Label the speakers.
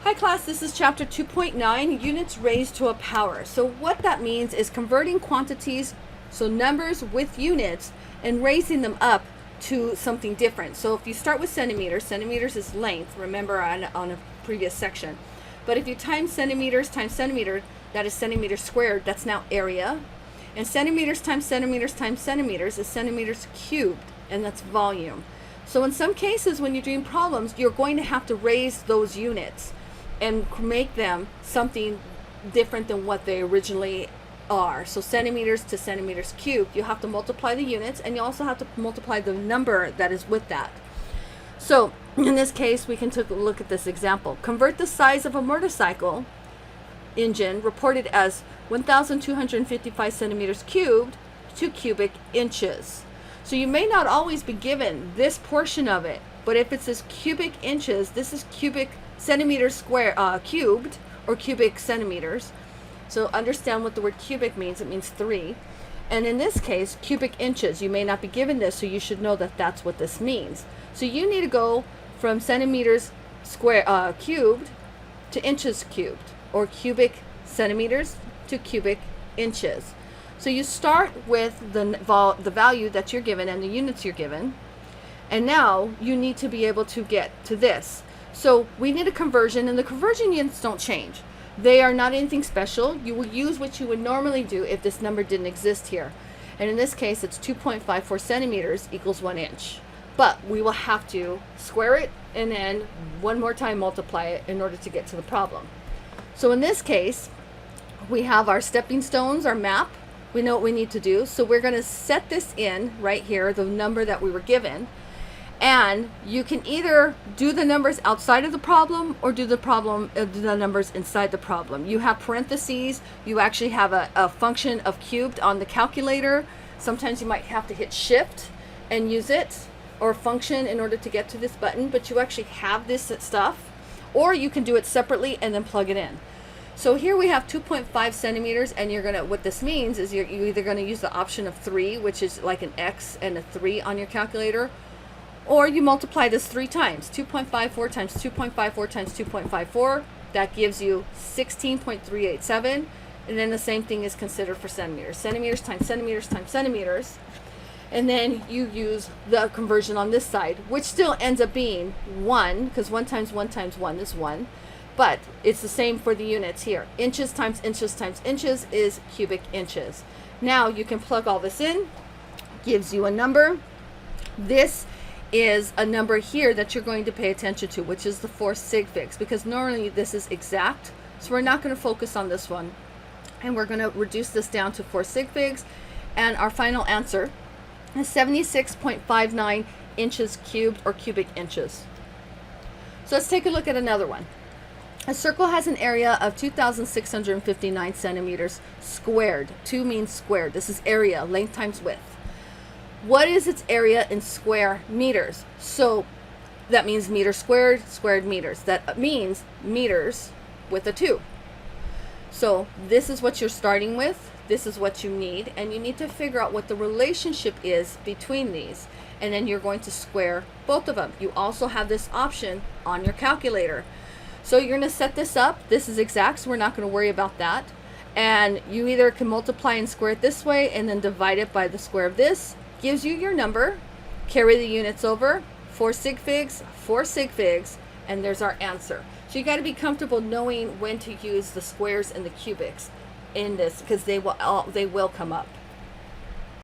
Speaker 1: Hi class, this is chapter 2.9, units raised to a power. So what that means is converting quantities, so numbers with units, and raising them up to something different. So if you start with centimeters, centimeters is length, remember on a previous section. But if you times centimeters times centimeter, that is centimeters squared, that's now area. And centimeters times centimeters is centimeters cubed, and that's volume. So in some cases when you're doing problems, you're going to have to raise those units and make them something different than what they originally are. So centimeters to centimeters cubed, you have to multiply the units, and you also have to multiply the number that is with that. So in this case, we can take a look at this example. Convert the size of a motorcycle engine reported as 1,255 centimeters cubed to cubic inches. So you may not always be given this portion of it, but if it says cubic inches, this is cubic centimeters square cubed, or cubic centimeters. So understand what the word cubic means. It means 3. And in this case, cubic inches, you may not be given this, so you should know that that's what this means. So you need to go from centimeters square cubed to inches cubed, or cubic centimeters to cubic inches. So you start with the value that you're given and the units you're given, and now you need to be able to get to this. So we need a conversion, and the conversion units don't change. They are not anything special. You will use what you would normally do if this number didn't exist here. And in this case, it's 2.54 centimeters equals 1 inch. But we will have to square it and then one more time multiply it in order to get to the problem. So in this case, we have our stepping stones, our map. We know what we need to do. So we're going to set this in right here, the number that we were given. And you can either do the numbers outside of the problem or do the numbers inside the problem. You have parentheses. You actually have a function of cubed on the calculator. Sometimes you might have to hit shift and use it, or function, in order to get to this button, but you actually have this stuff. Or you can do it separately and then plug it in. So here we have 2.5 centimeters, and what this means is you're either going to use the option of 3, which is like an X and a 3 on your calculator, or you multiply this 3 times. 2.54 times 2.54 times 2.54, that gives you 16.387, and then the same thing is considered for centimeters. Centimeters times centimeters times centimeters, and then you use the conversion on this side, which still ends up being 1, because 1 times 1 times 1 is 1, but it's the same for the units here. Inches times inches times inches is cubic inches. Now you can plug all this in, gives you a number. This is a number here that you're going to pay attention to, which is the 4 sig figs, because normally this is exact, so we're not going to focus on this one, and we're going to reduce this down to 4 sig figs, and our final answer is 76.59 inches cubed, or cubic inches. So let's take a look at another one. A circle has an area of 2,659 centimeters squared. 2 means squared. This is area, length times width. What is its area in square meters? So that means meters squared, squared meters. That means meters with a 2. So this is what you're starting with. This is what you need, and you need to figure out what the relationship is between these, and then you're going to square both of them. You also have this option on your calculator. So you're going to set this up. This is exact, so we're not going to worry about that. And you either can multiply and square it this way and then divide it by the square of this. Gives you your number. Carry the units over. 4 sig figs, 4 sig figs, and there's our answer. So you got to be comfortable knowing when to use the squares and the cubics in this, because they will come up.